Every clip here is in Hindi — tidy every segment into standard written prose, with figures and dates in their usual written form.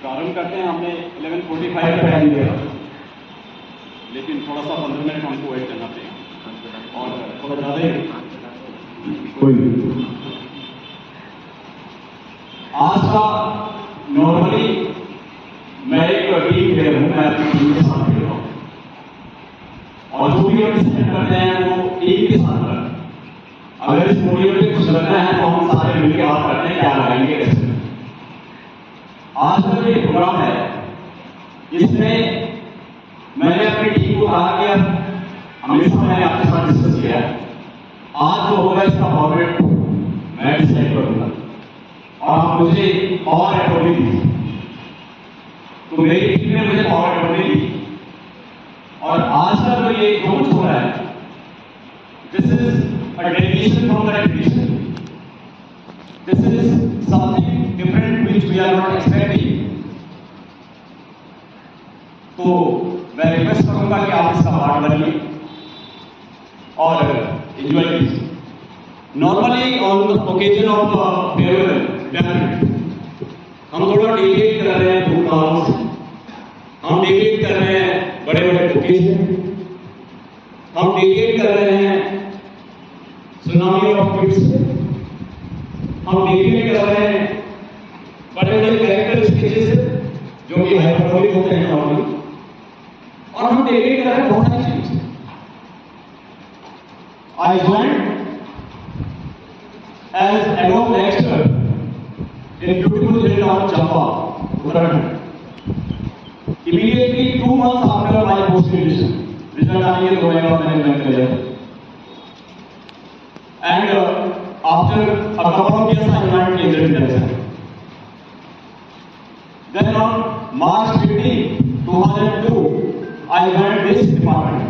प्रारंभ करते हैं। हमने 11:45 का टाइम दिया, लेकिन थोड़ा सा 15 मिनट हमको वेट करना पड़ेगा और थोड़ा ज़्यादा ही कोई नहीं। आज का नॉर्मली मैं एक टीम प्लेयर हूँ, मैं अपनी टीम के साथ खेल रहा हूँ और जो भी हम डिसाइड करते हैं वो टीम के साथ करते हैं। अगर इस पोडियम पे कुछ करना है तो हम सारे मिलकर बात करते हैं क्या लगाएंगे कैसे। आज का जो प्रोग्राम है इसमें मैंने अपनी टीम को कहा कि हमेशा मैंने आपके साथ डिस्कस किया है, आज जो होगा इसका फॉर्मेट मैं डिसाइड करूंगा और आप मुझे पावर अथॉरिटी दी। तो मेरी टीम ने मुझे पावर अथॉरिटी दी और आज का जो ये जो कुछ हो रहा है, this is a deviation from the tradition. This is something different which we are not expecting. तो मैं रिक्वेस्ट करूंगा कि आप इसका पार्ट बनिए और एंजॉय कीजिए। Normally on the occasion of farewell definite हम थोड़ा डेडिकेट कर रहे हैं धूमधाम से, हम डेडिकेट कर रहे हैं बड़े बड़े ओकेजन, हम डेडिकेट कर रहे हैं सुनामी ऑफ किड्स, हम डेडिकेट कर रहे हैं बड़े बड़े कैरेक्टर स्केचेस जो कि हाइपरबोलिक होते हैं नॉर्मली, और हम डेडिकेट कर रहे हैं बहुत सारी चीजें। I joined as adobe lecturer in beautiful village of Champa, Uttarakhand. Immediately 2 months after my post graduation, result आने के 2 महीने बाद मैंने ज्वाइन किया। And after a couple of years, I joined Kendriya Vidyalaya. Then on March 15, 2002, I joined this department.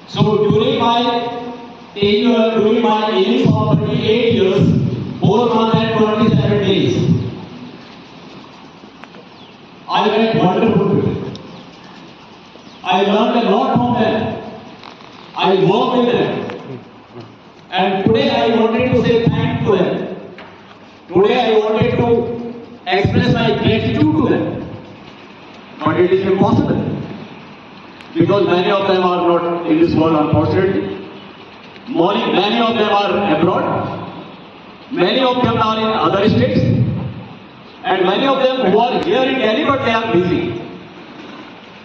So during my tenure, during my innings of 38 years, 4 months and 27 days, I met wonderful people. I learned a lot from them. I worked with them. And today I wanted to say thank to them. Today I wanted to express my gratitude to them. But it is impossible because many of them are not in this world, unfortunately. Many of them are abroad. Many of them are in other states. And many of them who are here in Delhi but they are busy.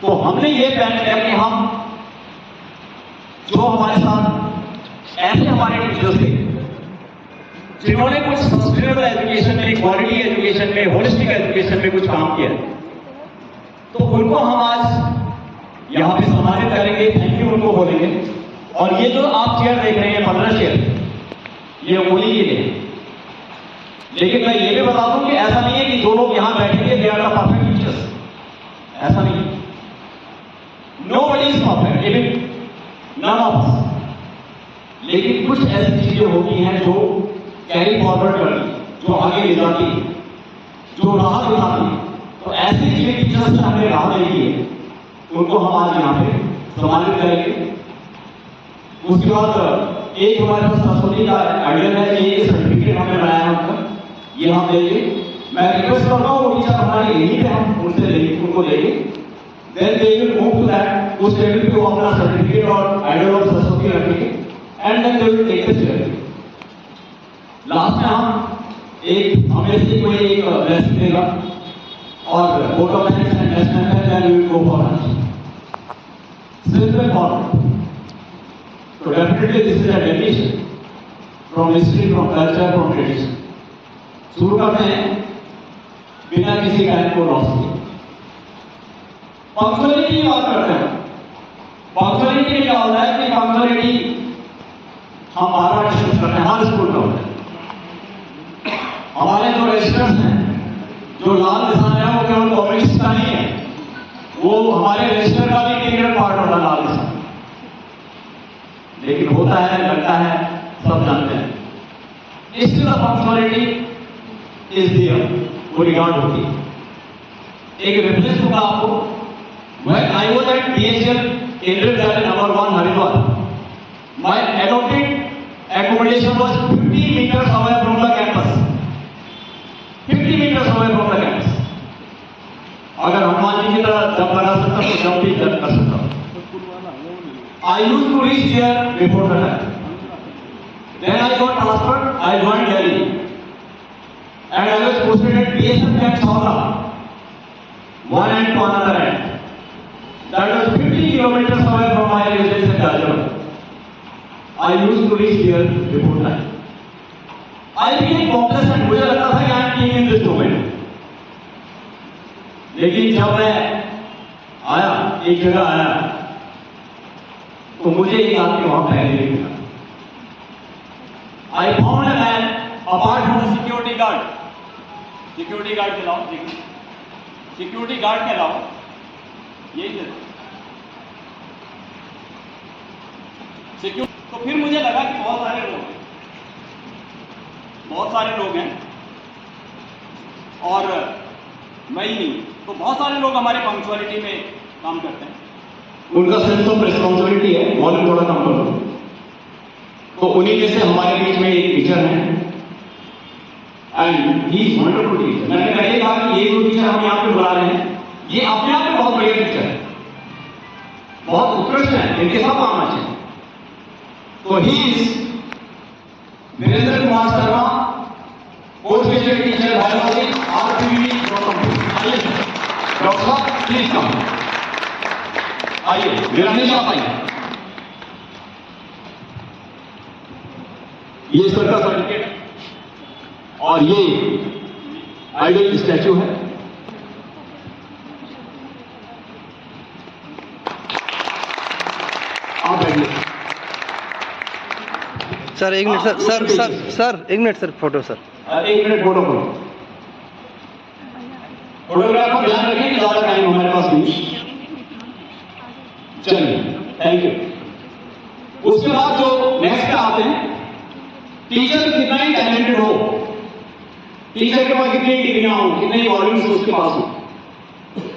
तो हमने ये प्लान किया कि हम जो हमारे साथ ऐसे हमारे टीचर्स थे जिन्होंने कुछ सस्टेनेबल एजुकेशन में, क्वालिटी एजुकेशन में, होलिस्टिक एजुकेशन में कुछ काम किया, तो उनको हम आज यहाँ पे सम्मानित करेंगे, थैंक यू उनको बोलेंगे। और ये जो आप चेयर देख रहे हैं 15 चेयर, ये उन्हीं के लिए। लेकिन मैं ये भी बता दूं कि ऐसा नहीं है कि जो लोग यहाँ बैठेंगे they are the perfect teachers, ऐसा नहीं। Nobody is perfect, even none of us. लेकिन कुछ ऐसी चीजें होती हैं जो कैरी फॉरवर्ड करती, जो आगे ले जाती, जो राह दिखाती। तो ऐसी चीजें टीचर्स ने हमें राह देखी है, उनको हम आज यहाँ पे सम्मानित करेंगे। उसके बाद एक हमारे पास सरस्वती का आइडिया है, ये सर्टिफिकेट हमने बनाया है उनका, ये हम देंगे। मैं रिक्वेस्ट करता हूँ वो टीचर हमारे यहीं पे हम उनसे लेंगे, उनको देंगे। Then they will move to that, उस टेबल पे वो अपना सर्टिफिकेट और आइडिया ऑफ सरस्वती रखेंगे and then they will take the chair. Last में हम एक हमें से कोई एक ब्लेसिंग देगा और फोटो मैनेज एंड नेशनल है, then we will go for simple form. तो definitely this is a dedication from history, from culture, from tradition. शुरू करते हैं बिना किसी टाइम को लॉस किए। पंक्चुअलिटी की बात करते हैं। पंक्चुअलिटी में क्या होता है कि पंक्चुअलिटी हम 12 डिस्कस करते हैं, हर स्कूल में होता है। हमारे जो रजिस्टर्स हैं, जो लाल निशान है, वो केवल कॉम्युनिस्ट का नहीं है, वो हमारे रजिस्टर का भी इंटीग्रल पार्ट होता है लाल निशान। लेकिन होता है, लगता है, सब जानते हैं। इसलिए पंक्चुअलिटी इज देयर, वो रिगार्ड होती है। एक रेफरेंस दूंगा आपको। When I was at DHL Kendriya Vidyalaya number 1 Haridwar, my adopted accommodation was 50 meters away from the campus. 50 meters away from the campus. जब बना सकता हूँ जब भी कर सकता हूँ। I used to reach here before the time. Then I got transferred. I joined Delhi, and I was posted at BSF Camp Saura, one end to another end. That was 50 kilometers away from my residence in Hyderabad. I used to reach here before time. I became complacent. मुझे लगता था कि I am king in this domain. लेकिन जब मैं आया, एक जगह आया, तो मुझे एक आदमी वहां पहले नहीं मिला। I found a man apart from the security guard. Security guard के अलावा देखिए, security guard के अलावा यही है। तो फिर मुझे लगा कि बहुत सारे लोग हैं और मैं ही नहीं, तो बहुत सारे लोग हमारे पंक्चुअलिटी में काम करते हैं। उनका सेंस ऑफ रिस्पॉन्सिबिलिटी है, वॉल्यूम थोड़ा कम करो। तो उन्हीं में से हमारे बीच में एक टीचर है and he is wonderful teacher. मैंने पहले कहा कि ये जो टीचर हम यहाँ पे बुला रहे हैं, ये अपने आप में बहुत बढ़िया टीचर है, बहुत उत्कृष्ट है, इनके सब काम अच्छे हैं। तो he is Virendra Kumar Sharma, post graduate teacher biology, RPV doctor साहब प्लीज कम। आइए वीरेंद्र साहब आइए। ये सर का सर्टिफिकेट और ये आइडल स्टैचू है। आप बैठिए सर, एक मिनट सर, एक मिनट सर, फोटो सर, एक मिनट फोटो करो। फोटोग्राफर ध्यान रखें कि ज्यादा टाइम हमारे पास नहीं। चलिए, थैंक यू। उसके बाद जो नेक्स्ट पे आते हैं, टीचर कितना ही टैलेंटेड हो, टीचर के पास कितनी डिग्रियां हो, कितने वॉल्यूम्स उसके पास हो,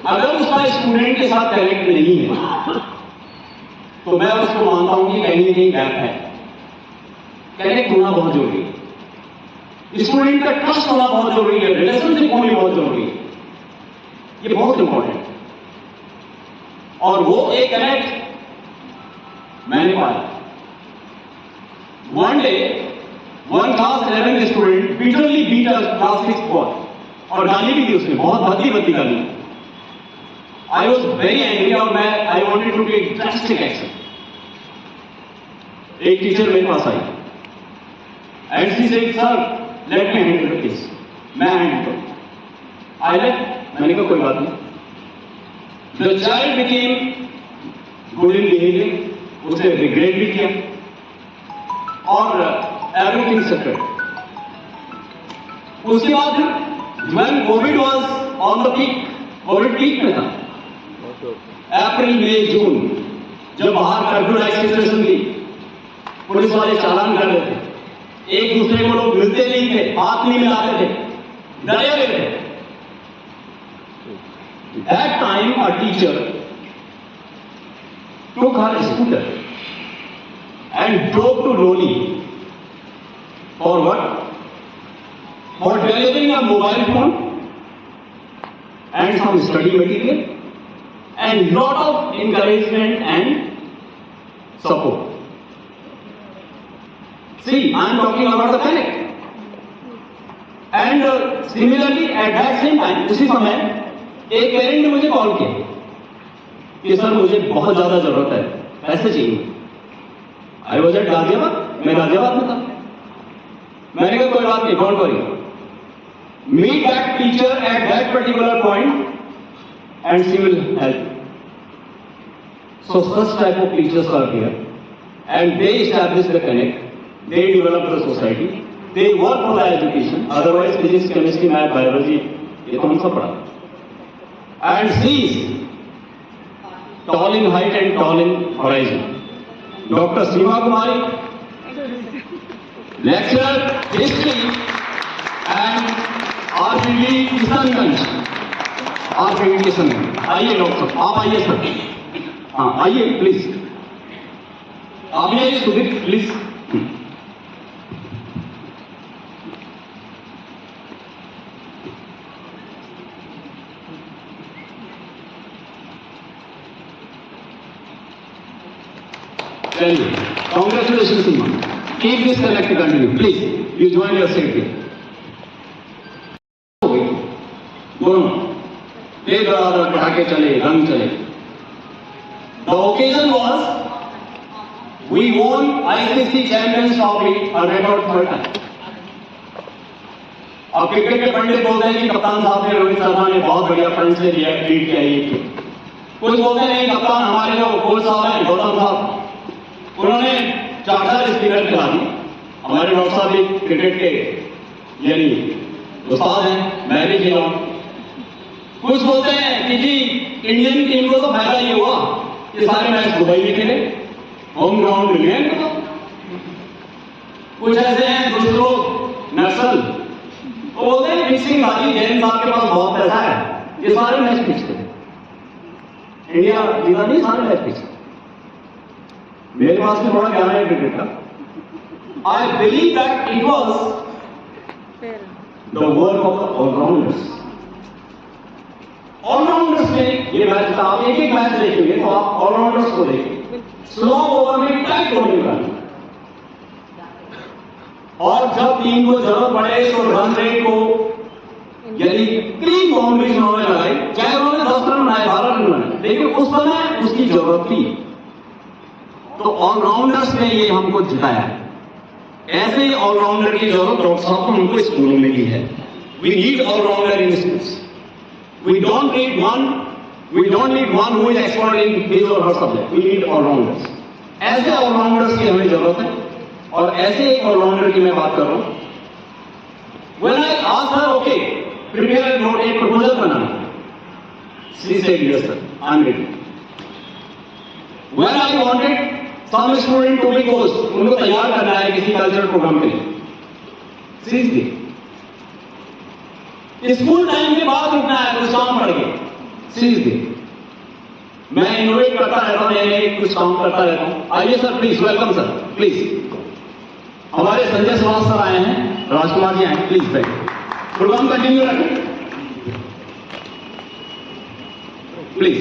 अगर उसका स्टूडेंट के साथ टैलेंट नहीं है तो मैं उसको मानता हूं कि कहीं ना कहीं गैप है। कनेक्ट होना बहुत जरूरी है, स्टूडेंट का ट्रस्ट होना बहुत जरूरी है, रिलेशनशिप होनी बहुत जरूरी है, ये बहुत इंपॉर्टेंट है। और वो एक कनेक्ट मैंने पाया। One day one class 11 student bitterly beat a class 6 boy, और गाली भी दी उसने, बहुत भद्दी गाली। आई वॉज वेरी एंग्री और I wanted to take drastic action. एक टीचर मेरे पास आई and she said, sir, let me handle the case. मैं हैंडल करूं। I let, मैंने कहा कोई बात नहीं। The child became good in behavior, उसने regret भी किया और everything settled। उसके बाद when COVID was on the peak, COVID peak में था, अप्रैल मई जून, जब बाहर कर्फ्यू सिचुएशन थी, पुलिस वाले चालान कर रहे थे, एक दूसरे को लोग मिलते नहीं थे, हाथ नहीं मिलाते थे, डरे हुए थे। That time a teacher took her scooter and drove to Loli. For what? For delivering a mobile phone and some study material and lot of encouragement and support. See, I am talking about the panic. And similarly, at that same time, उसी समय एक पेरेंट ने मुझे कॉल किया कि सर मुझे बहुत ज्यादा जरूरत है, पैसे चाहिए। आई वॉज एट गाजियाबाद, मैं गाजियाबाद में था। मैंने कहा कोई बात नहीं, don't worry, meet that teacher at that particular point and she will help. So such type of teachers are here and they establish the connect. They develop the society, they work for the education, otherwise physics, chemistry, math, biology, ये तो हम सब पढ़ा। And she is tall in height and tall in horizon. Dr. Seema Kumari, lecturer history and RPD Kishanganj, RPD Kishanganj. आइए डॉक्टर, आप आइए सर, हाँ आइए प्लीज, आप आइए सुदीप प्लीज। चलिए, congratulations Sima. Keep this connect continue. Please, you join your seat here. दोनों एक बराबर पटाखे चले, रंग चले. The occasion was we won ICC Champions Trophy a record third time. अब क्रिकेट के पंडित बोलते हैं कि कप्तान साहब ने, रोहित शर्मा ने बहुत बढ़िया फ्रंट से लीड किया ये. कुछ बोलते हैं कप्तान हमारे जो कोच साहब हैं, गौतम साहब, उन्होंने 4 स्पीकर खिला दी. हमारे डॉक्टर साहब भी क्रिकेट के यानी उस्ताद हैं, मैं भी खेला. कुछ बोलते हैं कि जी इंडियन टीम को तो फायदा ये हुआ कि सारे मैच दुबई में खेले, होम ग्राउंड मिल गए. कुछ ऐसे हैं कुछ लोग नक्सल, वो बोलते हैं फिक्सिंग बाजी, जैन साहब के पास बहुत पैसा है, ये सारे मैच फिक्स थे. इंडिया जीता नहीं, सारे मैच फिक्स. मेरे पास भी थोड़ा ज्ञान है क्रिकेट का. I believe that it was the work of allrounders. Allrounders में ये मैच था. आप एक एक मैच देखेंगे तो आप ऑलराउंडर्स को देखेंगे. स्लो ओवर में टाइट बॉलिंग करना, और जब टीम को जरूरत पड़े तो रन रेट को यानी क्लीन बाउंड्रीज उन्होंने लगाई. चाहे उन्होंने 10 रन बनाए, 12 रन बनाए, लेकिन उस समय उसकी जरूरत थी. तो ऑलराउंडर्स ने ये हमको जिताया. ऐसे ऑलराउंडर की जरूरत डॉक्टर साहब को हमको स्कूलों में भी है. We need allrounder in schools. We don't need one who is expert in his or her subject. We need all-rounders. ऐसे all-rounders की हमें जरूरत है. और ऐसे एक all-rounder की मैं बात कर रहा हूँ. When I asked her, okay, prepare a note, एक proposal banana. She said, yes sir, I'm ready. When I wanted some student to be coached, उनको तैयार करना है किसी कल्चरल प्रोग्राम के लिए. Seriously. स्कूल टाइम के बाद रुकना है, कुछ काम पड़ गए. सीरियसली मैं इनोवेट करता रहता हूं, नए कुछ काम करता रहता हूं. आइए sir please, welcome sir please. हमारे संजय श्रीवास सर आए हैं, राजकुमार जी आए हैं, प्लीज बैठ. प्रोग्राम कंटिन्यू रखें प्लीज,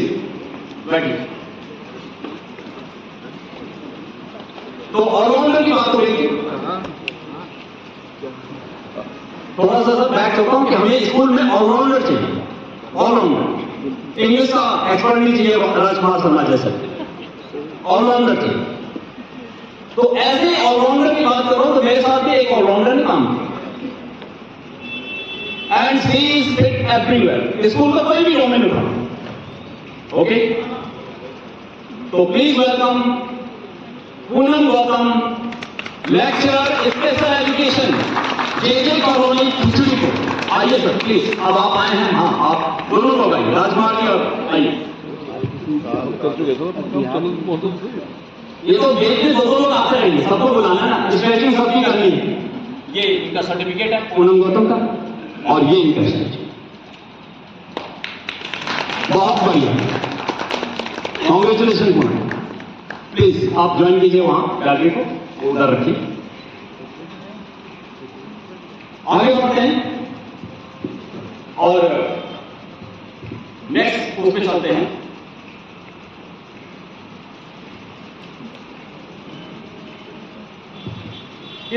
बैठिए. तो ऑलराउंडर की बात हो रही थी. थोड़ा सा सर बैक करता हूं कि हमें स्कूल में ऑलराउंडर चाहिए. ऑलराउंडर इंग्लिश का एक्सपर्ट नहीं चाहिए राजकुमार शर्मा जैसे, ऑलराउंडर चाहिए. तो ऐसे ऑलराउंडर की बात करो तो मेरे साथ भी एक ऑलराउंडर ने काम किया. And she is fit everywhere. School का कोई भी डोमेन उठा. ओके, तो please welcome Poonam Gautam, lecturer special education, JJ colony खिचड़ी को. आइए सर प्लीज. अब आप आए हैं. हाँ, आप दोनों लोग आइए, राजकुमार जी और आइए. ये तो गेट में 2 लोग आते रहेंगे, सबको बुलाना है ना, स्ट्रेचिंग सबकी करनी है. ये इनका सर्टिफिकेट है पूनम गौतम का, और ये इनका स्ट्रेचिंग. बहुत बढ़िया, कॉन्ग्रेचुलेशन पूनम. प्लीज आप ज्वाइन कीजिए वहां गैलरी को, उधर रखिए. आगे बढ़ते हैं और नेक्स्ट पोस्ट पे चलते हैं.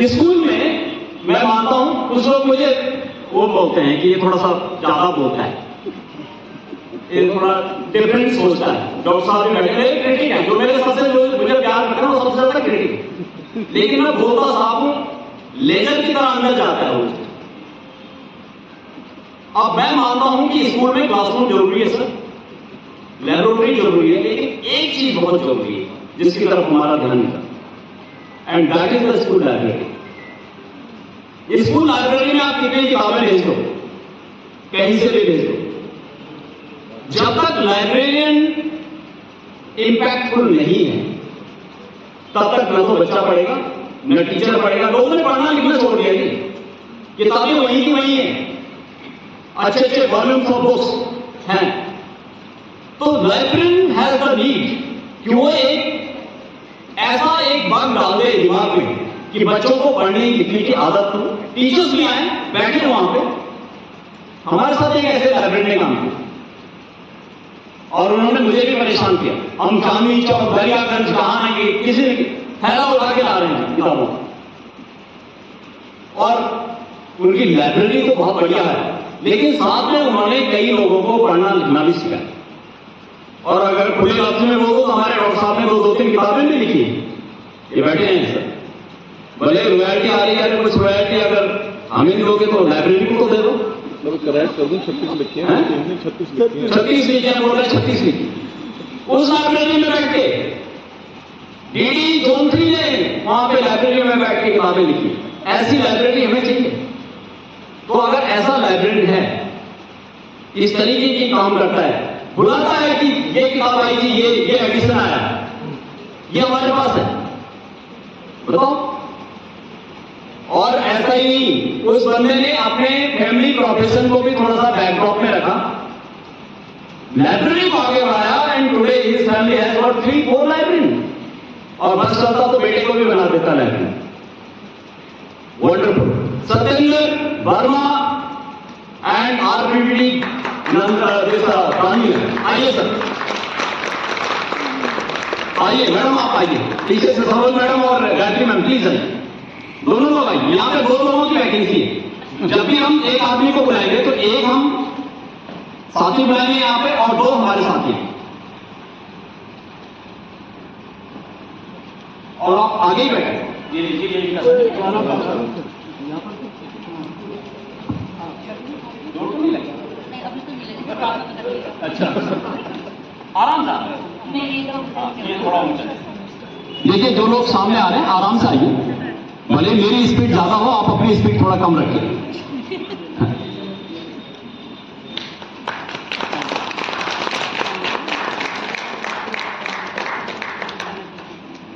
स्कूल में मैं मानता हूं कुछ लोग मुझे वो बोलते हैं कि ये थोड़ा सा ज्यादा बोलता है, ये थोड़ा डिफरेंट सोचता है. डॉक्टर साहब भी बैठे हैं, क्रिटिक है, जो मेरे सबसे जो मुझे प्यार करते हैं वो सबसे ज्यादा क्रिटिक. लेकिन मैं बोलता साहब हूं, लेजर की तरह अंदर जाता है वो. अब मैं मानता हूं कि स्कूल में क्लासरूम जरूरी है सर, लैबोरेटरी जरूरी है, लेकिन एक चीज बहुत जरूरी है जिसकी तरफ हमारा ध्यान नहीं था, and that is the school library. School library में आप कितनी किताबें भेज दो, कहीं से भी भेज दो, जब तक लाइब्रेरियन इंपैक्टफुल नहीं है तब तक न तो बच्चा पढ़ेगा न टीचर पढ़ेगा. लोगों ने पढ़ना लिखना छोड़ दिया जी, किताबें वहीं की वहीं है, अच्छे अच्छे वॉल्यूम्स ऑफ बुक्स हैं. तो लाइब्रेरियन हैज द नीड कि वो एक ऐसा एक बात डाल दे दिमाग में कि बच्चों को पढ़ने लिखने की आदत हो. टीचर्स भी आए, बैठे वहां पे. हमारे साथ एक ऐसे लाइब्रेरियन ने काम किया और उन्होंने मुझे भी परेशान किया। हम चांदनी चौक, दरियागंज, कहाँ नहीं, किसी ने थैला उठा के ला रहे हैं किताबों, और उनकी लाइब्रेरी तो बहुत बढ़िया है, लेकिन साथ में उन्होंने कई लोगों को पढ़ना लिखना भी सिखाया। और अगर खुले लफ्ज में बोलो तो हमारे डॉक्टर साहब ने दो तीन किताबें भी लिखी, ये बैठे हैं सर। भले रॉयल्टी आ रही है, कुछ रॉयल्टी अगर हमें नहीं दोगे तो लाइब्रेरी को तो दे दो। 36 लिखे हैं, 36 लिखे, बोल रहे 36 लिखे। उस लाइब्रेरी में बैठ के डीडी जोन 3 ने वहां पे लाइब्रेरी में बैठ के किताबें लिखी। ऐसी लाइब्रेरी हमें चाहिए। तो अगर ऐसा लाइब्रेरी है, इस तरीके की काम करता है, बुलाता है कि ये किताब आई थी, ये एडिशन आया, ये हमारे पास है, बताओ। और ऐसा ही नहीं, उस बंदे ने अपने फैमिली प्रोफेशन को भी थोड़ा सा बैकड्रॉप में रखा, लाइब्रेरी को आगे बढ़ाया, and today his family has got 3-4 library. और बस चलता तो बेटे को भी बना देता library. Wonderful. Satyendra Verma and RPD आइए सर, आइए मैडम, आप आइए पीछे से, सरोज मैडम और गायत्री मैम प्लीज आइए, दोनों लोग आइए। यहाँ पे 2 लोगों की वैकेंसी है। जब भी हम एक आदमी को बुलाएंगे तो एक हम साथी बुलाएंगे यहाँ पे, और 2 हमारे साथी हैं। और आप आगे ही बैठे, ये लीजिए, अच्छा आराम से, ये थोड़ा ऊंचा। देखिए जो लोग सामने आ रहे हैं आराम से आइए, भले मेरी स्पीड ज्यादा हो, आप अपनी स्पीड थोड़ा कम रखिए।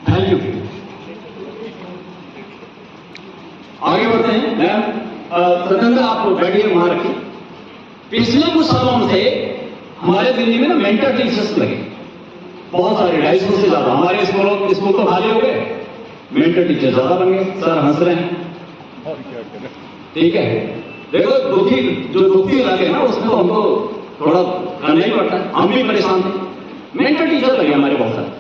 Thank you. आगे बढ़ते हैं। मैम सत्येंद्र, आप बैठिए, वहां रखिए। पिछले कुछ सालों से हमारे दिल्ली में ना मेंटर टीचर्स लगे, बहुत सारे, 250 से ज्यादा। हमारे स्कूल तो खाली हो गए, मेंटर टीचर ज्यादा बन गए। सर हंस रहे हैं, ठीक है। देखो जो दुखी लगे ना, उसमें तो हमको थोड़ा करना ही पड़ता है, हम भी परेशान थे। मेंटर टीचर लगे हमारे बहुत सारे,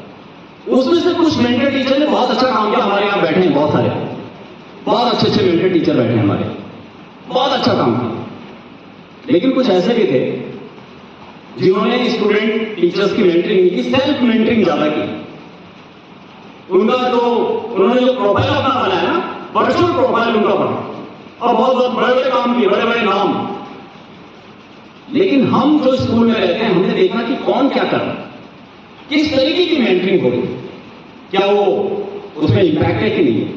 उसमें से कुछ मेंटर टीचर ने बहुत अच्छा काम किया। हमारे यहाँ बैठे हैं बहुत सारे, बहुत अच्छे मेंटर टीचर बैठे हैं हमारे, बहुत अच्छा काम किया। लेकिन कुछ ऐसे भी थे जिन्होंने स्टूडेंट टीचर्स की मेंटरिंग नहीं की, सेल्फ मेंटरिंग ज्यादा की। उन्होंने जो प्रोफाइल अपना बनाया ना, वर्चुअल प्रोफाइल उनका बना, और बहुत बड़े बड़े काम किए, बड़े बड़े नाम। लेकिन हम जो स्कूल में रहते हैं, हमने देखा कि कौन क्या कर रहा है, किस तरीके की मेंटरिंग हो रही, क्या वो उसमें इंपैक्ट है कि नहीं है।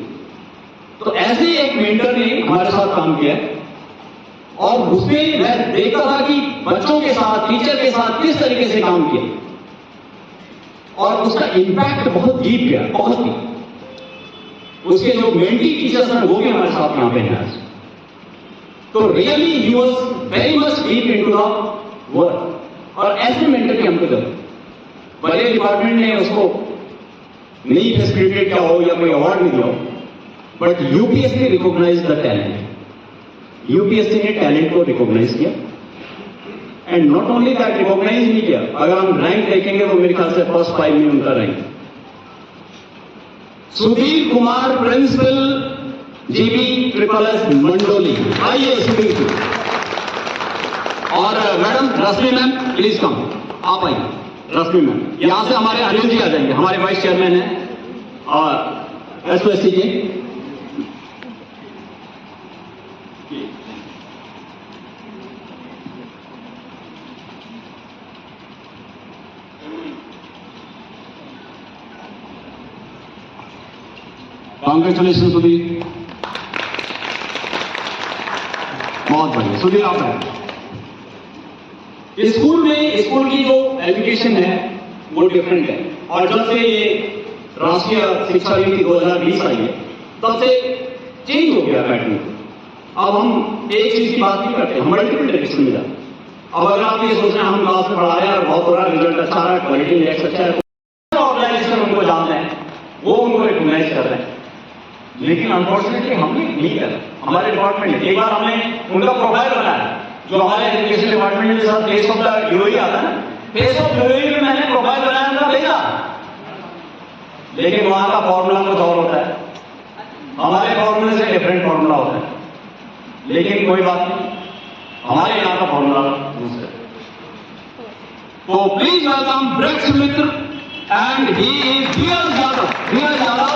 तो ऐसे एक मेंटर ने हमारे साथ काम किया, और उसमें मैं देखता था कि बच्चों के साथ, टीचर के साथ किस तरीके से काम किया, और उसका इंपैक्ट बहुत डीप गया, बहुत डीप। उसके जो मेंटी टीचर्स हैं वो भी हमारे साथ यहाँ पे हैं आज। तो really he was very much deep into the work, और ऐसे मेंटर की हमको जरूरत। भले डिपार्टमेंट ने उसको नहीं फैसिलिटेट किया हो या कोई अवार्ड नहीं दिया हो, but UPSC recognize the talent. UPSC ने टैलेंट को रिकॉग्नाइज किया, and not only that, recognize नहीं किया, अगर हम रैंक देखेंगे तो मेरे ख्याल से फर्स्ट 5 में उनका rank. Sudhir Kumar, principal GB SSS Mandoli, आइए सुधीर जी। और madam Rashmi ma'am please come, आप आइए। रश्मि मैम, यहां से हमारे अनिल जी आ जाएंगे, हमारे वाइस चेयरमैन हैं और SOSC के। कांग्रेचुलेशन सुधीर, बहुत बढ़िया। सुधीर आप हैं। स्कूल की जो एजुकेशन है वो डिफरेंट है, और जब से ये राष्ट्रीय शिक्षा नीति 2020 आई है तब से चेंज हो गया पैटर्न। अब हम एक चीज की बात नहीं करते, हम मल्टीपल डायरेक्शन में जाते। अब अगर आप ये सोच रहे हैं हम क्लास में पढ़ा रहे हैं और बहुत बड़ा रिजल्ट अच्छा रहा है, क्वालिटी इंडेक्स अच्छा है, ऑर्गेनाइजेशन उनको जानते हैं, वो उनको रिकॉग्नाइज कर रहे हैं। लेकिन अनफॉर्चुनेटली हम नहीं कर रहे, हमारे डिपार्टमेंट ने। एक बार हमने उनका प्रोफाइल बनाया, जो हमारे एजुकेशन डिपार्टमेंट के साथ केस ऑफ द यूआई आता है, फेस ऑफ यूएई में मैंने प्रोफाइल बनाया था, भेजा, लेकिन वहां का फॉर्मूला कुछ और होता है, हमारे फॉर्मूले से डिफरेंट फॉर्मूला होता है। लेकिन कोई बात नहीं, हमारे यहाँ का फॉर्मूला दूसरा है। तो प्लीज वेलकम ब्रिक्स मित्र and he is Dheeraj Yadav, Dheeraj Yadav,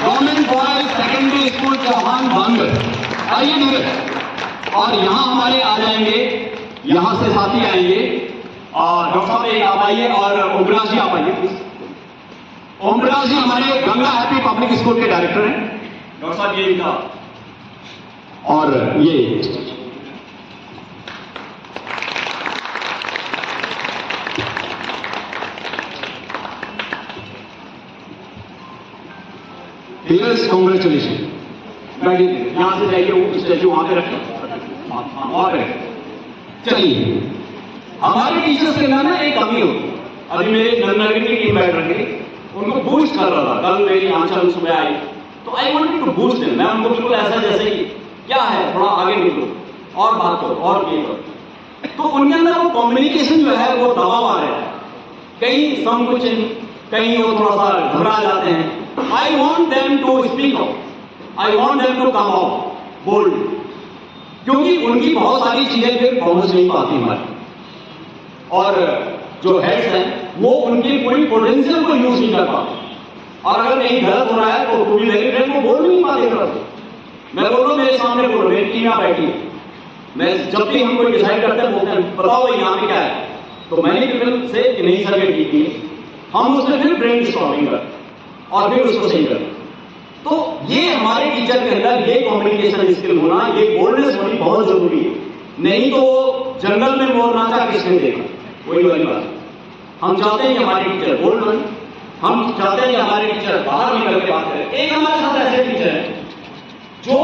government boys secondary school Chauhan बंद। आइए धीरज, और यहाँ हमारे आ जाएंगे, यहाँ से साथी आएंगे, और डॉक्टर साहब एक आप आइए, और ओमप्रकाश जी आप आइए प्लीज। ओमप्रकाश जी हमारे गंगा हैप्पी पब्लिक स्कूल के डायरेक्टर हैं। डॉक्टर साहब ये इनका, और ये धीरज, कॉन्ग्रेचुलेशन। बैठिए, यहां से जाइए, वो स्टैचू वहां पे रखें, वहां पे रखें। चलिए, हमारे टीचर्स के अंदर ना एक कमी होती, अभी मेरे नगर की टीम बैठ रही थी, उनको बूस्ट कर रहा था। कल मेरी आंचल सुबह आई, तो I wanted to boost them. मैं उनको बिल्कुल ऐसा जैसे ही क्या है, थोड़ा आगे निकलो और बात करो और ये करो। तो उनके अंदर वो कम्युनिकेशन जो है वो दबाव आ रहा है, कहीं संकुचन, कहीं वो थोड़ा सा घबरा जाते हैं। I want them to speak out, I want them to come out bold, क्योंकि उनकी बहुत सारी चीजें फिर पहुंच नहीं पाती हमारी, और जो हेड्स हैं वो उनकी पूरी पोटेंशियल को यूज नहीं कर पाते, और अगर कहीं गलत हो रहा है तो टू बी वेरी फ्रैंक वो बोल नहीं पाते। मैं बोल रहा हूँ, मेरे सामने बोलो, मेरी टीम यहाँ बैठी है, मैं जब भी हम कोई डिसाइड करते हैं बोलते हैं बताओ यहाँ पे क्या है, तो मैंने पीपल से कि नहीं सर ये ठीक नहीं है, हम उसमें फिर ब्रेन स्टॉर्मिंग करते और फिर उसको सही करते। तो ये हमारे टीचर के अंदर ये कम्युनिकेशन स्किल होना, ये बोल्डनेस होनी बहुत जरूरी है। नहीं तो जंगल में मोर नाचा किसने देखा, वही वाली बात। हम चाहते हैं कि हमारे टीचर बोल्ड बने, हम चाहते हैं कि हमारे टीचर बाहर निकल के बात करें। एक हमारे साथ ऐसे टीचर है जो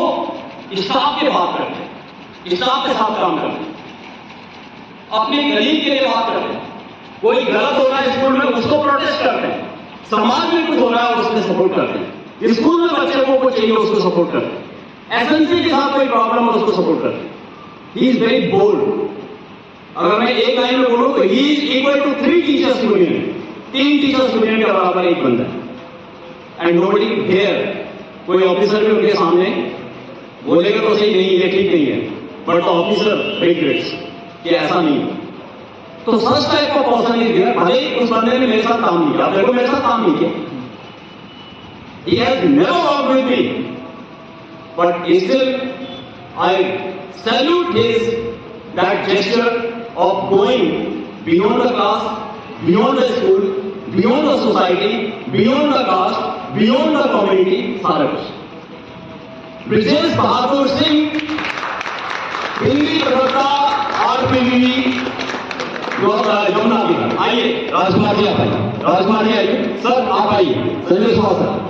स्टाफ के बात करते हैं, स्टाफ के साथ काम करते हैं, अपने कलीग के लिए बात करते हैं, कोई गलत हो रहा है स्कूल में उसको प्रोटेस्ट करते हैं, समाज में कुछ हो रहा है उसको सपोर्ट करते हैं, स्कूल में बच्चे को कुछ चाहिए उसको सपोर्ट करते हैं, एसएनसी के साथ कोई प्रॉब्लम हो उसको सपोर्ट करते हैं। He is very bold. अगर मैं एक लाइन में बोलूं तो he is equal to 3 teachers union, 3 teachers union के बराबर एक बंदा है। एंड नोबडी हियर, कोई ऑफिसर भी उनके सामने बोलेगा तो सही नहीं ये ठीक नहीं है, बट ऑफिसर रिग्रेट्स कि ऐसा नहीं है। तो सच टाइप का पर्सन इज हियर, भले ही उस बंदे ने मेरे साथ काम नहीं किया, देखो मेरे साथ काम नहीं किया, he has never worked with me, but still I salute his that gesture of going beyond the class, beyond the school, beyond the society, beyond the caste, beyond the community, सारा कुछ। ब्रिजेश बहादुर सिंह, हिंदी प्रवक्ता RPV यमुना बिहार। आइए राजकुमार जी आप आइए, राजकुमार जी आइए, सर आप आइए, संजय सुहा सर।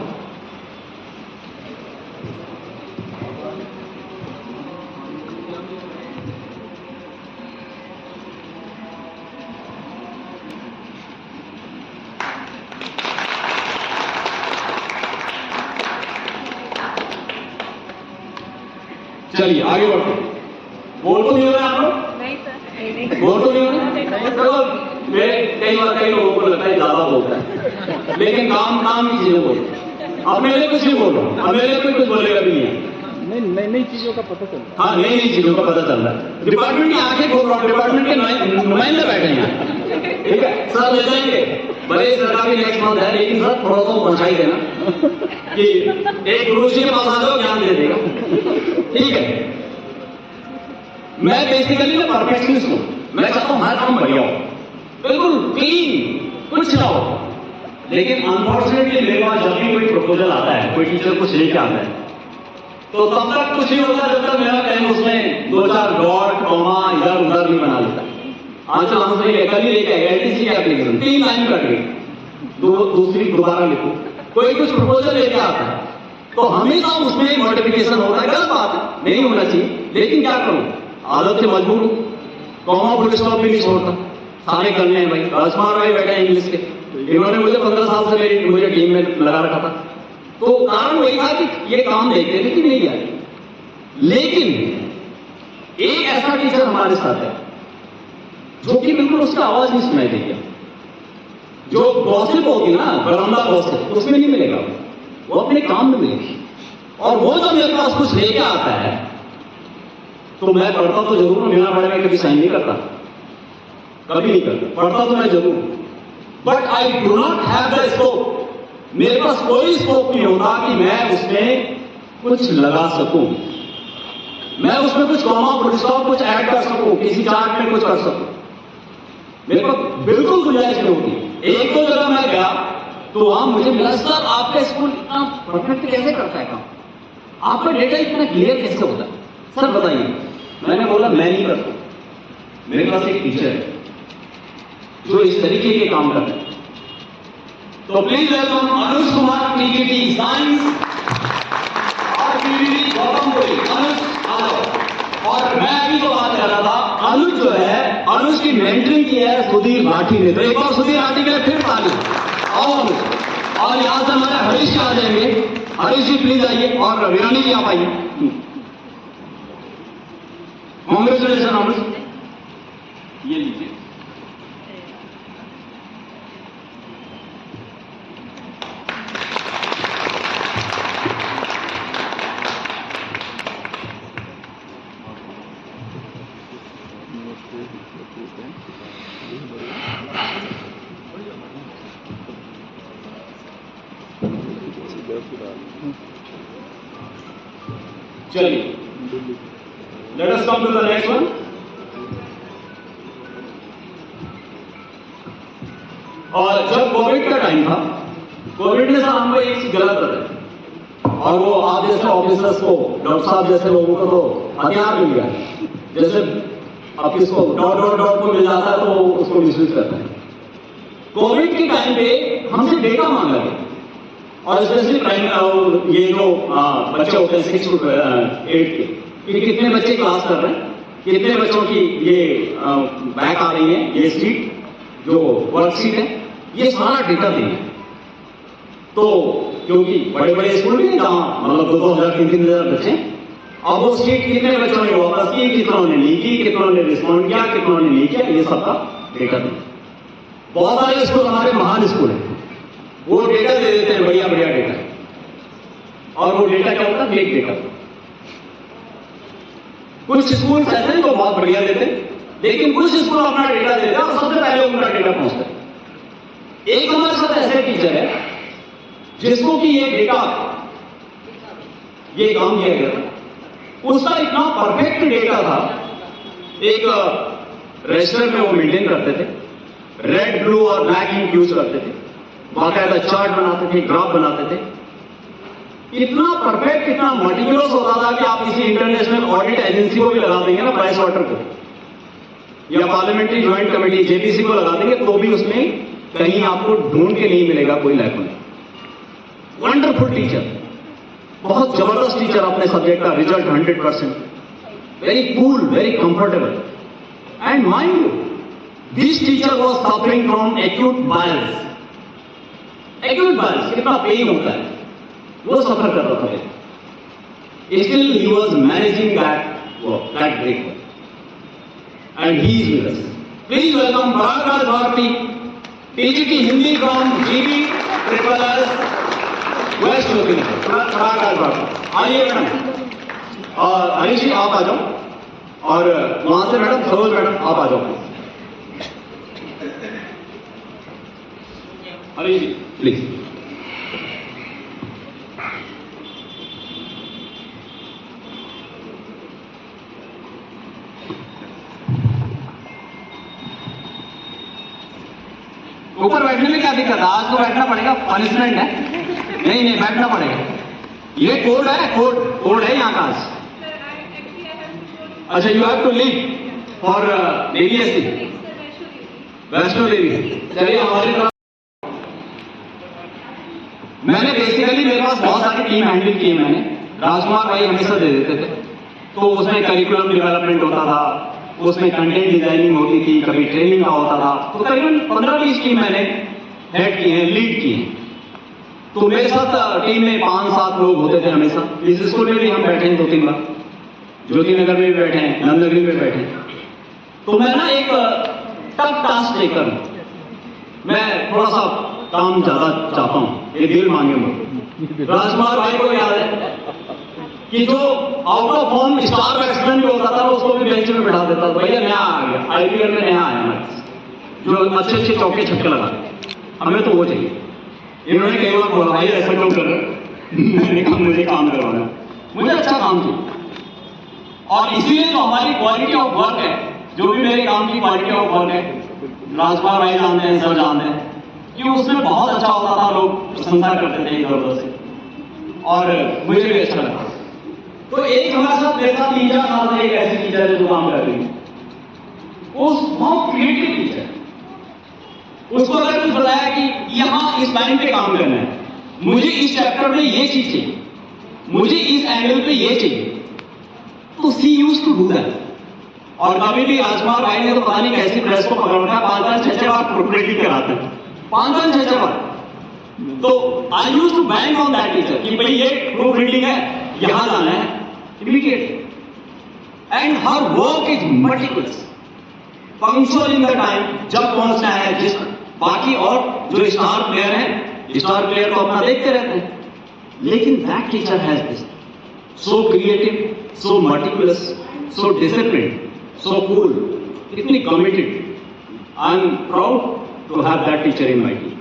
चलिए आगे बढ़ते हैं। बोल तो नहीं हो रहा आप लोग? नहीं सर, बोल तो नहीं हो रहा? मेरे कई लोगों को लगता है ज्यादा बोलता है, लेकिन काम की चीजें बोलते हैं। अब मेरे कुछ नहीं बोल रहा, अब मेरे कोई कुछ बोलेगा भी नहीं है। नई नई चीजों का पता चल रहा हाँ, नई चीजों का पता चल रहा है। डिपार्टमेंट की आंखें खोल रहा हूँ, डिपार्टमेंट के नुमाइंदे बैठे हैं, ठीक है सर, ले जाएंगे भले सरकार की नेक्स्ट मंथ है, लेकिन सर थोड़ा सा पहुंचाई देना कि एक गुरु जी के पास आ जाओ, ज्ञान दे देगा, ठीक है। मैं बेसिकली ना परफेक्शनिस्ट हूँ, मैं चाहता हूँ हर काम बढ़िया हो, बिल्कुल क्लीन, कुछ ना हो। लेकिन अनफॉर्चुनेटली मेरे पास जब भी कोई प्रपोजल आता है, कोई टीचर कुछ लेके आता है, तो तब तक कुछ नहीं होता जब तक मेरा पेन उसमें 2-4 डॉट कॉमा इधर उधर नहीं बना लेता। आंसर आंसर कल ही लेके एलटीसी की एप्लीकेशन 3 लाइन कट गई, दूसरी दोबारा लिखो। कोई कुछ प्रपोजल लेके आता है तो हमेशा उसमें मॉडिफिकेशन होता है, गलत बात है, नहीं होना चाहिए, लेकिन क्या करूं, आदत से मजबूर हूं, कॉमा फुल स्टॉप भी नहीं छोड़ता, सारे करने हैं भाई। राजकुमार भाई बैठे हैं इंग्लिश के, इन्होंने मुझे 15 साल से मुझे टीम में लगा रखा था, तो कारण वही था कि ये काम देखते थे कि नहीं यार। लेकिन एक ऐसा टीचर हमारे साथ है जो कि बिल्कुल उसका आवाज नहीं सुनाई देगी। जो गॉसिप होगी ना, बरामदा गॉसिप, उसमें नहीं मिलेगा, वो अपने काम में मिलेगी। और वो जो मेरे पास कुछ लेके आता है तो मैं पढ़ता तो जरूर हूं, बिना पढ़े मैं कभी साइन नहीं करता, कभी नहीं करता, पढ़ता तो मैं जरूर, but I do not have the scope. मेरे पास कोई स्कोप नहीं होता कि मैं उसमें कुछ लगा सकूं, मैं उसमें कुछ कॉमा फुल स्टॉप कुछ ऐड कर सकूं, किसी चार्ट में कुछ कर सकूं, मेरे को बिल्कुल गुंजाइश नहीं होती। एक दो जगह मैं गया तो वहां मुझे मिला, सर आपका स्कूल इतना परफेक्ट कैसे करता है काम, आपका डेटा इतना क्लियर कैसे होता है, सर बताइए। मैंने बोला मैं नहीं करता, मेरे पास एक टीचर है जो इस तरीके के काम करते हैं। तो please welcome Anuj Kumar, TGT science और टीजीटी गौतम गोली, अनुज आ जाओ। और मैं अभी जो बात कर रहा था, अनुज जो है, अनुज की मेंटरिंग की है सुधीर राठी ने। तो एक बार सुधीर राठी के लिए फिर ताली। आओ अनुज। और यहां से हमारे हरीश जी आ जाएंगे। हरीश जी प्लीज आइए, और वीरानी जी आप आइए। कांग्रेचुलेशन अनुज, ये लीजिए। चलिए, let us come to the next one. और जब कोविड का टाइम था, कोविड ने सर हमको एक चीज गलत बताई, और वो आप जैसे ऑफिसर्स को, डॉक्टर साहब जैसे लोगों को तो हथियार मिल गया। जैसे अब किसको डॉट डॉट डॉट को मिल जाता है तो उसको मिसयूज करता है। कोविड के टाइम पे हमसे डेटा मांगा गया, और स्पेशली प्राइम ये जो बच्चे होते हैं 6 to 8 के, कि कितने बच्चे क्लास कर रहे हैं, कितने बच्चों की ये बैक आ रही है, ये सीट जो वर्कशीट है, ये सारा डेटा देंगे। तो क्योंकि बड़े बड़े स्कूल भी जहाँ मतलब 2,000 3,000 बच्चे, अब वो सीट कितने बच्चों ने वापस की, कितनों ने नहीं की, कितनों ने रिस्पॉन्ड किया, कितनों ने नहीं किया, ये सबका डेटा देंगे। बहुत सारे स्कूल हमारे महान स्कूल हैं, वो डेटा दे देते हैं, बढ़िया बढ़िया डेटा। और वो डेटा क्या होता है? Fake data. कुछ स्कूल ऐसे हैं जो बहुत बढ़िया देते हैं, लेकिन कुछ स्कूल अपना डेटा देते हैं और सबसे पहले उनका डेटा पहुंचता है। एक हमारे साथ ऐसे टीचर है जिसको कि ये डेटा, ये काम किया गया था, उसका इतना परफेक्ट डेटा था, एक रजिस्टर में वो मेंटेन करते थे, रेड ब्लू और ब्लैक इंक यूज करते थे, बाकायदा चार्ट बनाते थे, ग्राफ बनाते थे, इतना परफेक्ट, इतना मटिकुलस होता था कि आप किसी इंटरनेशनल ऑडिट एजेंसी को भी लगा देंगे ना, प्राइस वाटर को या पार्लियामेंट्री ज्वाइंट कमेटी जेपीसी को लगा देंगे तो भी उसमें कहीं आपको ढूंढ के नहीं मिलेगा कोई लैक में। वंडरफुल टीचर, बहुत जबरदस्त टीचर, अपने सब्जेक्ट का result 100%, very cool, very comfortable. And mind you, this teacher was suffering from acute piles. Acute piles कितना पेन होता है, वो सफर कर रहा था, still he was managing that great and he is with us. Please welcome Parag Bharti, TGT Hindi from GB triple S west Ludhiana. Parag Bharti आइए मैडम, और हरीश जी आप आ जाओ, और वहां से मैडम सरोज मैडम आप आ जाओ। हरीश जी प्लीज। ऊपर बैठने में क्या दिक्कत है? आज तो बैठना पड़ेगा, पनिशमेंट है। नहीं नहीं, बैठना पड़ेगा, ये कोड है, कोड है यहाँ का आज। अच्छा, you have to leave for DVSC Vaishno Devi. चलिए हमारी तरफ, मैंने बेसिकली मेरे पास बहुत सारी टीम हैंडल की है मैंने, राजकुमार भाई हमेशा दे देते थे, तो उसमें करिकुलम डेवलपमेंट होता था, उसमें कंटेंट डिजाइनिंग होती थी, कभी ट्रेनिंग का होता था, तो करीबन 15-20 टीम मैंने हेड की है, लीड की है। तो मेरे साथ टीम में 5-7 लोग होते थे हमेशा। इस स्कूल में भी हम बैठे हैं 2-3 बार, ज्योति नगर में भी बैठे हैं, नंदनगरी में बैठे हैं। तो मैं ना एक टफ टास्क लेकर मैं थोड़ा सा काम ज्यादा चाहता हूँ, ये दिल मांगे मुझे। राजकुमार भाई को याद है कि जो out of form star batsman भी होता था उसको भी बेंच में बिठा देता था, भैया नया आ गया, आईपीएल में नया आया मैं, जो अच्छे अच्छे चौके छक्के लगा, हमें तो वो चाहिए। इन्होंने कई बार बोला भाई ऐसा क्यों कर रहे, मैंने कहा मुझे काम करवाना, मुझे अच्छा काम चाहिए। और इसीलिए तो हमारी क्वालिटी ऑफ वर्क है, जो भी मेरे काम की क्वालिटी ऑफ वर्क है, राजकुमार भाई जानते हैं, सब जानते हैं कि उसमें बहुत अच्छा होता था, लोग प्रशंसा करते थे इधर उधर से, और मुझे भी अच्छा लगा। तो एक हमारे साथ मेरे साथ 3-4 साल से एक ऐसी टीचर है जो काम कर रही है, उस बहुत क्रिएटिव टीचर, उसको अगर कुछ बताया कि यहाँ इस लाइन पे काम करना है, मुझे इस चैप्टर में ये चीज चाहिए, मुझे इस एंगल पे ये चाहिए, तो सी यूज टू डू दैट। और कभी भी राजकुमार भाई ने तो पता नहीं कैसी प्रेस को पकड़ रखा है, 5-6 बार प्रोपरेटिव कराते हैं, 5-6 बार। तो I use to bank on that teacher कि भाई ये प्रूफ रीडिंग है, यहां जाना है immediate, and her work is meticulous, punctual in the time, जब पहुंचना है जिस, बाकी और जो स्टार प्लेयर हैं, स्टार प्लेयर तो अपना देखते रहते हैं, लेकिन that teacher has this, so creative, so meticulous, so discipline, so cool, इतनी committed. I am proud to have that teacher in my team.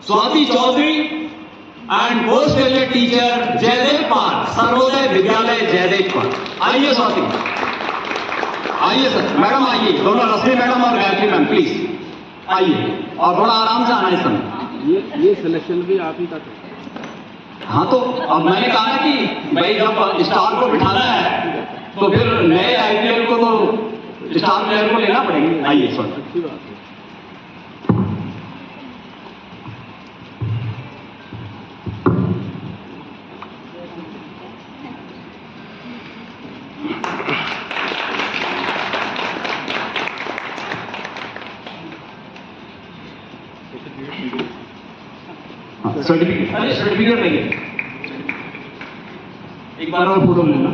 Swati Chaudhary and post graduate teacher Jaidev Pal, Sarvodaya Vidyalaya Jaidev पाल। आइए स्वाति, आइए सर, मैडम आइए, दोनों रश्मि मैडम और गायत्री मैम प्लीज आइए, और थोड़ा आराम से आना है समय। ये सिलेक्शन भी आप ही का था। हाँ तो अब मैंने कहा कि भाई जब स्टार को बिठाना है तो फिर नए आईपीएल को तो स्टार प्लेयर को लेना पड़ेगा। आइए सर, अच्छी बात है। सर्टिफिकेट, अरे सर्टिफिकेट नहीं, एक बार और फोटो लेना।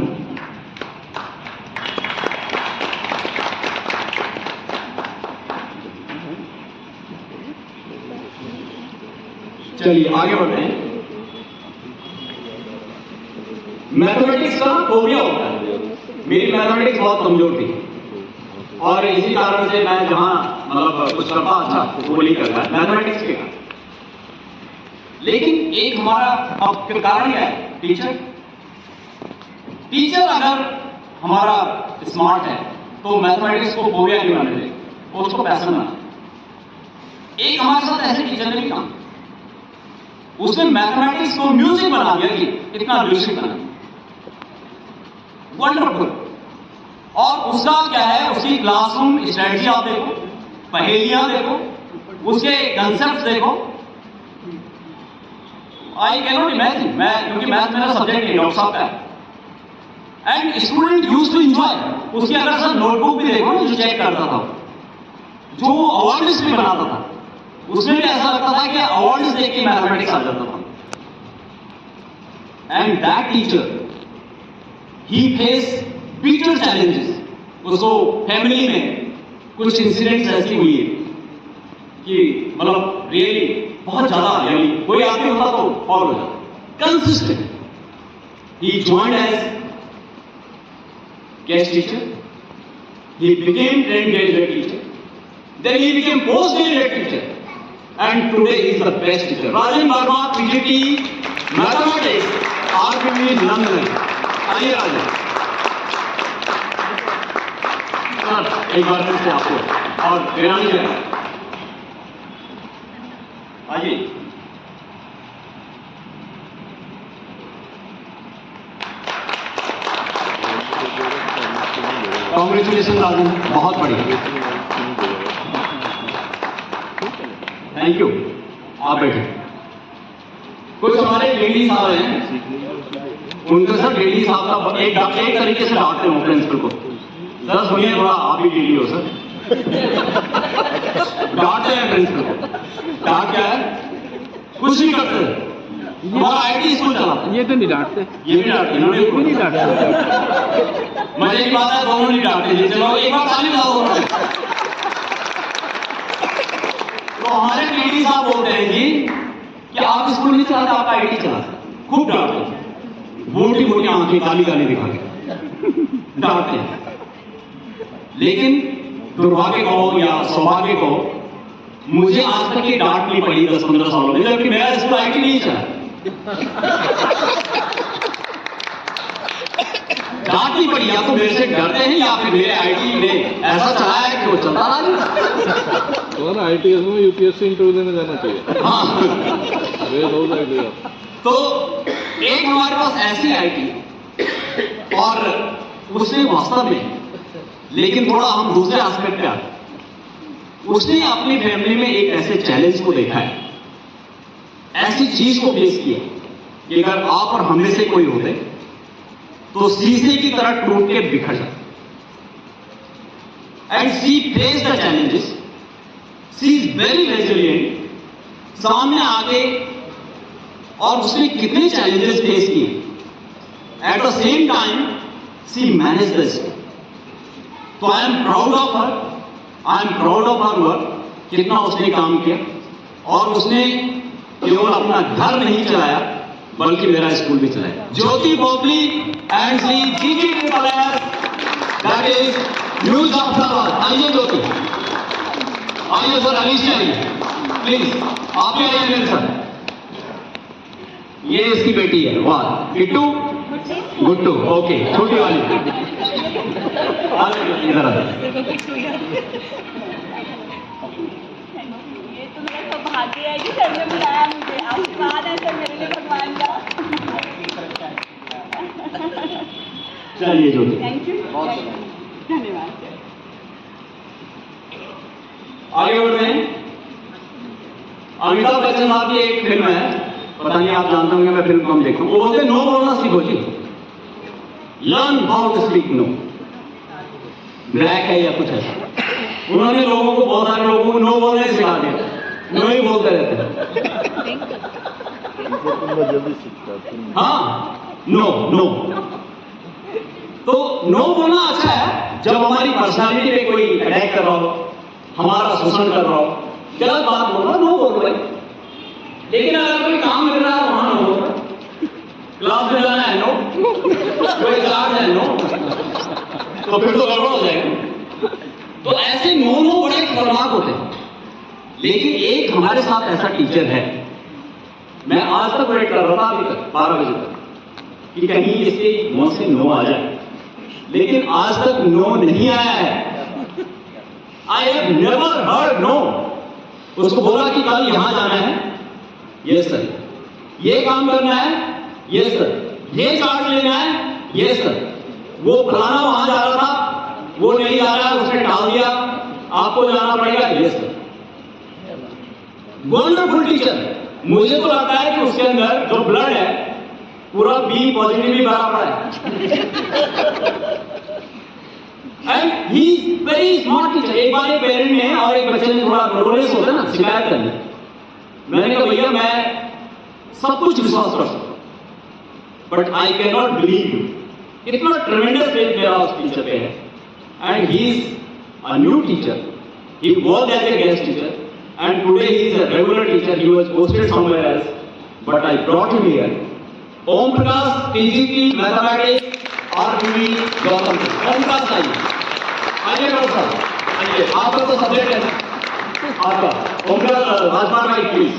चलिए आगे बढ़ते हैं। मैथमेटिक्स का फोबिया होता है, मेरी मैथमेटिक्स बहुत कमजोर थी, और इसी कारण से मैं जहां मतलब कुछ करता अच्छा वो नहीं करता मैथमेटिक्स के कारण। लेकिन एक हमारा अब कारण क्या है, टीचर। टीचर अगर हमारा स्मार्ट है तो मैथमेटिक्स को फोबिया नहीं बनाने देगा, उसको पैशन बना। एक हमारे साथ ऐसे टीचर ने भी काम, उसने मैथमेटिक्स को म्यूजिक बना दिया कि इतना म्यूजिक बना, वंडरफुल। और उसका क्या है, उसकी क्लासरूम स्ट्रेटजी आप देखो, पहेलियां देखो, उसके कंसेप्ट देखो, आई कैन नॉट इमेजिन। मैं क्योंकि मैथ मेरा सब्जेक्ट है, डॉक्टर साहब का है, and student use to enjoy. उसकी अगर सर नोटबुक भी देखो, जो चेक करता था, जो अवार्ड लिस्ट भी बनाता था, उसमें भी ऐसा लगता था कि अवार्ड देख के मैथमेटिक्स आ जाता था। And that teacher he face bitter challenges. उसको फैमिली में कुछ इंसिडेंट्स ऐसी हुई है कि मतलब रियली बहुत ज्यादा, यानी कोई आदमी होता तो और हो जाता। Consistent he joined as guest teacher, he became trained graduate teacher, then he became post graduate teacher, and today he is the best teacher. Rajan Verma, PGT, Mathematics, RPV, London. आइए राजन सर, एक बार फिर से आपको और वीरानी जी आइए। कॉन्ग्रेचुलेशन राजन, बहुत बढ़िया, थैंक यू। आप बैठे। कुछ हमारे लेडी साहब हैं, उनको सर लेडी साहब का एक तरीके से डांटते हो प्रिंसिपल को, सर सुनिए थोड़ा आप भी लेडी हो सर, डांटते हैं प्रिंसिपल को। डांट क्या है, कुछ नहीं करते, हमारा आईटी स्कूल चलाता है। ये तो नहीं डांटते, ये भी डांटते, इन्होंने भी नहीं डांटते। मजे की बात है, दोनों नहीं डांटते। चलो एक बार ताली बजाओ। तो हमारे पीडी साहब बोलते हैं जी कि आप स्कूल नहीं चलाते, आप आईटी चलाते। खूब डांटते हैं, मोटी मोटी आंखें काली काली दिखा के डांटते हैं। लेकिन दुर्भाग्य कहो या सौभाग्य कहो, मुझे आज तक ये डांट नहीं पड़ी 10-15 सालों में, जबकि मेरा स्कूल आईटी नहीं चला। डांट नहीं पड़ी, या तो मेरे से डरते हैं या फिर मेरे आईटी ने ऐसा चलाया है कि वो चलता रहा। तो ना ITS में यूपीएससी इंटरव्यू देने जाना चाहिए। हाँ, वेरी गुड आइडिया। तो एक हमारे पास ऐसी आईटी, और उसने वास्तव में, लेकिन थोड़ा हम दूसरे एस्पेक्ट पे आते, उसने अपनी फैमिली में एक ऐसे चैलेंज को देखा है, ऐसी चीज को फेस किया कि अगर आप और हम में से कोई होते तो शीशे की तरह टूट के बिखर जाते। And she face the challenges, she is very resilient, सामने आके, और उसने कितने चैलेंजेस फेस किए। At the same time she manage this. तो I am proud of her, I am proud of her work, कितना उसने काम किया। और उसने केवल अपना घर नहीं चलाया बल्कि मेरा स्कूल भी चलाया। ज्योति बोबली एंड सी जीजी player, that is news of the. आइए ज्योति, आइए सर, अलीश आइए प्लीज, आप भी आइए मेरे साथ। ये इसकी बेटी है, वाह, किट्टू गुट्टू, ओके, छोटी वाली। इधर आ। ये तो मेरा सौभाग्य है कि सर ने बुलाया मुझे। आशीर्वाद है सर मेरे लिए भगवान का। चलिए ज्योति, थैंक यू, धन्यवाद सर। आगे बढ़ते हैं। अमिताभ बच्चन साहब की एक फिल्म है, पता नहीं आप जानते होंगे, मैं फिल्म कम देखता हूँ। वो बोलते हैं नो बोलना सीखो जी, learn how to speak no. Black है या कुछ है, उन्होंने लोगों को, बहुत सारे लोगों को नो बोलना ही सिखा दिया, नो ही बोलते रहते हैं। जल्दी सीखता। हाँ, नो नो। तो नो बोलना अच्छा है जब हमारी पर्सनालिटी पे कोई अटैक कर रहा हो, हमारा शोषण कर रहा हो, गलत बात बोल रहा, नो बोल भाई। लेकिन अगर कोई काम मिल रहा है वहां नो बोल रहा, क्लास में जाना है नो, कोई चार्ज है नो, तो फिर तो गड़बड़ हो जाएगा। तो ऐसे नो नो बड़े खतरनाक होते हैं। लेकिन एक हमारे साथ ऐसा टीचर है, मैं आज तक वेट कर रहा था अभी तक 12 बजे तक कि कहीं इसके मुंह से नो आ जाए, लेकिन आज तक नो नहीं आया है। I have never heard no. उसको बोला कि कल यहां जाना है, यस सर। ये काम करना है, यस सर। ये चार्ज लेना है, यस सर। वो फलाना वहां जा रहा था, वो नहीं जा रहा, उसने टाल दिया, आपको जाना पड़ेगा, यस सर। Wonderful teacher. मुझे तो लगता है कि उसके अंदर जो ब्लड है पूरा बी पॉजिटिवली भरा पड़ा है। And he is very smart teacher. एक बार एक पेरेंट ने और एक बच्चे ने थोड़ा गड़बड़ेस होता है ना, शिकायत करनी, मैंने कहा भैया मैं सब कुछ विश्वास कर सकता, but I can not believe. इतना ट्रेमेंडस फेथ मेरा उस टीचर पे है। And he is a new teacher, he work as a guest teacher, and today he is a regular teacher. He was posted somewhere else, but I brought him here. Om Prakash, PGP, Mathematics, RPV, Gautam. Om Prakash आइए डॉक्टर साहब, आइए। आपका तो सब्जेक्ट है ना आपका। ओम प्रकाश राजपाल भाई प्लीज।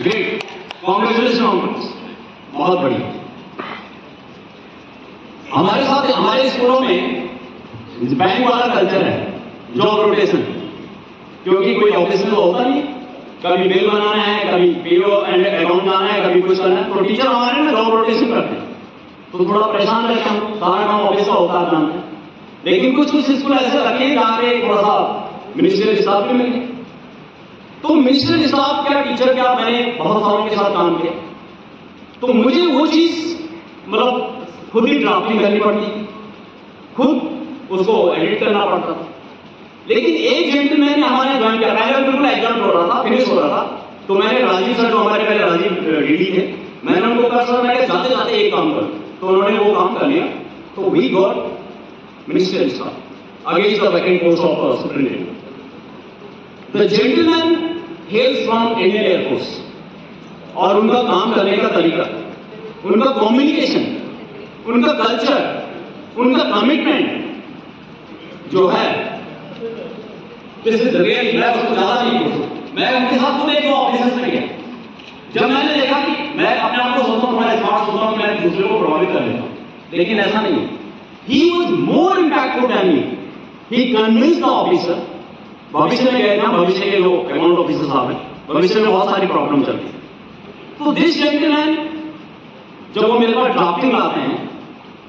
ग्रेट, कांग्रेचुलेशन, बहुत बढ़िया। हमारे साथ हमारे स्कूलों में बैंक वाला कल्चर है, जॉब रोटेशन, क्योंकि कोई ऑफिस में होता नहीं, कभी बिल बनाना है, कभी पीओ एंड अकाउंट जाना है, कभी कुछ करना है, तो टीचर हमारे ना जॉब रोटेशन करते हैं, तो थोड़ा परेशान रहते हैं। सारा काम ऑफिस का होता है जानते हैं, लेकिन कुछ कुछ स्कूल ऐसे रखे हैं जहाँ पे थोड़ा सा मिनिस्ट्रियल स्टाफ भी मिल गए। तो मिनिस्ट्रियल स्टाफ क्या, टीचर क्या, मैंने बहुत सालों के साथ काम किया, तो मुझे वो चीज मतलब खुद ही ड्राफ्टिंग करनी पड़ती, खुद उसको एडिट करना पड़ता था। लेकिन एक जेंटलमैन ने हमारे ज्वाइन किया, पहले बिल्कुल एग्जाम हो रहा था, फिनिश हो रहा था, तो मैंने राजीव सर, जो हमारे पहले राजीव डीडी थे, मैंने उनको कहा सर मैं जाते जाते एक काम कर, तो उन्होंने वो काम कर लिया। तो we got minister staff against the vacant post of superintendent. The gentleman hails from Indian air force, और उनका काम करने का तरीका, उनका कम्युनिकेशन, उनका कल्चर, उनका कमिटमेंट जो है, दिस इज रियली, मैं उसको ज्यादा नहीं बोल सकता। मैं उनके साथ खुद एक ऑफिस में गया, जब मैंने देखा कि मैं अपने आप को सोचता हूँ, मैं स्मार्ट सोचता हूँ, मैं दूसरे को प्रभावित कर लेता हूँ, लेकिन ऐसा नहीं है। He was more impactful than me, he convinced the officer. भविष्य में गए ना, भविष्य के जो अकाउंट ऑफिसर साहब हैं, भविष्य में बहुत सारी प्रॉब्लम चलती है। तो दिस जेंटलमैन जब वो मेरे पास ड्राफ्टिंग लाते हैं,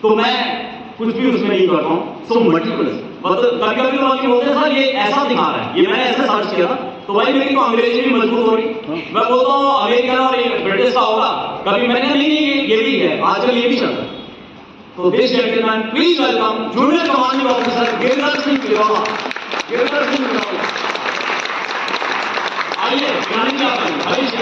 तो मैं कुछ भी उसमें नहीं करता हूँ, सो मल्टीपल्स। मतलब कभी कभी तो बोलते हैं सर ये ऐसा दिखा रहा है, ये मैंने ऐसे सर्च किया था, तो भाई मेरी तो अंग्रेजी भी मजबूत हो रही। मैं बोलता हूँ अमेरिकन और ब्रिटिश का होगा, कभी मैंने कहा नहीं ये भी है, आजकल ये भी चल रहा है। तो this gentleman, please welcome junior commanding officer Giriraj Singh Pirola. Giriraj Singh Pirola, आइए हरीश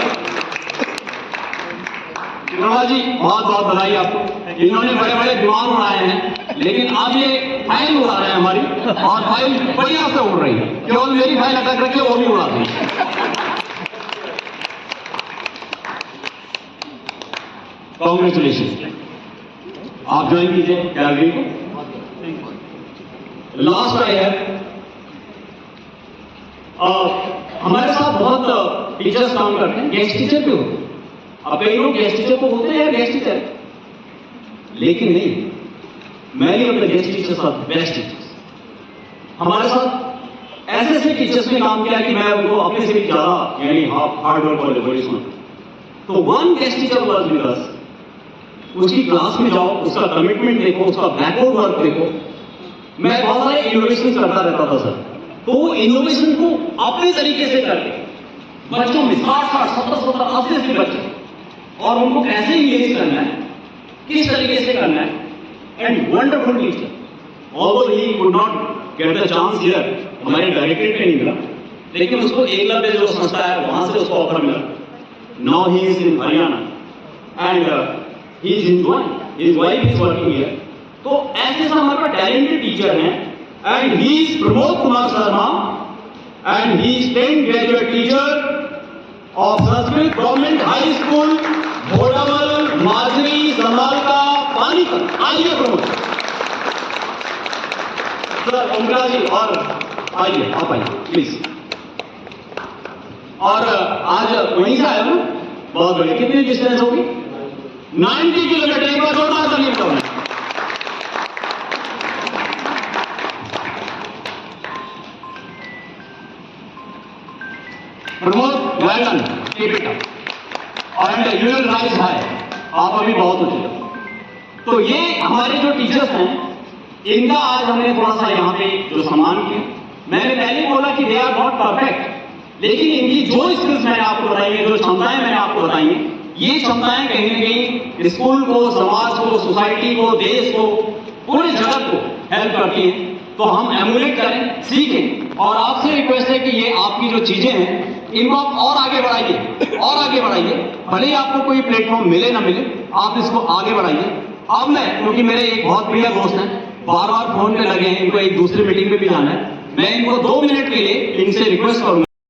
पिरोला जी, बहुत बहुत बधाई आपको। इन्होंने बड़े बड़े विमान उड़ाए हैं, लेकिन अब ये फाइल उड़ा रहे हैं हमारी, और फाइल बढ़िया से उड़ रही है। केवल मेरी फाइल अटक रखी है, वो भी उड़ा दी। कांग्रेचुलेशन, आप ज्वाइन कीजिए कैलगरी को। लास्ट आई है, हमारे साथ बहुत टीचर्स काम करते हैं, गेस्ट टीचर भी होते हैं। अब कई लोग गेस्ट टीचर को बोलते हैं गेस्ट टीचर, लेकिन नहीं, मैं नहीं अपने गेस्ट टीचर साथ बेस्ट टीचर्स। हमारे साथ ऐसे ऐसे टीचर्स ने काम किया कि मैं उनको अपने से भी ज्यादा, यानी हार्ड वर्क वाले बड़ी सुन। तो one guest teacher was with us, उसकी क्लास में जाओ, उसका कमिटमेंट देखो, उसका बैकवर्ड वर्क देखो। मैं बहुत सारे इनोवेशन करता रहता था सर, तो वो इनोवेशन को अपने तरीके से करके बच्चों में 60-60, 70-70, 80 बच्चे, और उनको कैसे इंगेज करना है, किस तरीके से करना है। And wonderful teacher, although he could not get the chance here, हमारे डायरेक्टरेट में नहीं मिला, लेकिन उसको एकलव्य जो संस्था है वहां से उसको ऑफर मिला। Now he is in Haryana and he is enjoying, his wife is working here. तो ऐसे सब हमारे पास टैलेंटेड टीचर हैं, and he is Pramod Kumar Sharma, and he is 10th graduate teacher of Sanskrit Government High School, Bodamal, Marjari, Samalka, Panipat। आइए प्रमोद सर, ओमरा जी, और आइए, आप आइए प्लीज। और आज वहीं से आए हो, बहुत बढ़िया। कितनी डिस्टेंस होगी? 90 किलोमीटर। एक बार जोरदार तालियां करो। Pramod, well done, keep it up, and you will rise high. आप अभी बहुत ऊंचे। तो ये हमारे जो टीचर्स हैं, इनका आज हमने थोड़ा सा यहाँ पे जो सम्मान किया। मैंने पहले बोला कि दे आर नॉट परफेक्ट, लेकिन इनकी जो स्किल्स मैंने आपको बताई है, जो क्षमताएं मैंने आपको बताई हैं, ये क्षमताएं कहीं न कहीं स्कूल को, समाज को, सोसाइटी को, देश को, पूरे जगत को हेल्प करती हैं। तो हम एमुलेट करें, सीखें, और आपसे रिक्वेस्ट है कि ये आपकी जो चीजें हैं, इनको आप और आगे बढ़ाइए, और आगे बढ़ाइए। भले ही आपको कोई प्लेटफॉर्म मिले ना मिले, आप इसको आगे बढ़ाइए। अब मैं, क्योंकि मेरे एक बहुत प्रिय दोस्त हैं, बार बार फोन पे लगे हैं, इनको एक दूसरी मीटिंग पे भी जाना है, मैं इनको 2 मिनट के लिए इनसे रिक्वेस्ट करूंगा।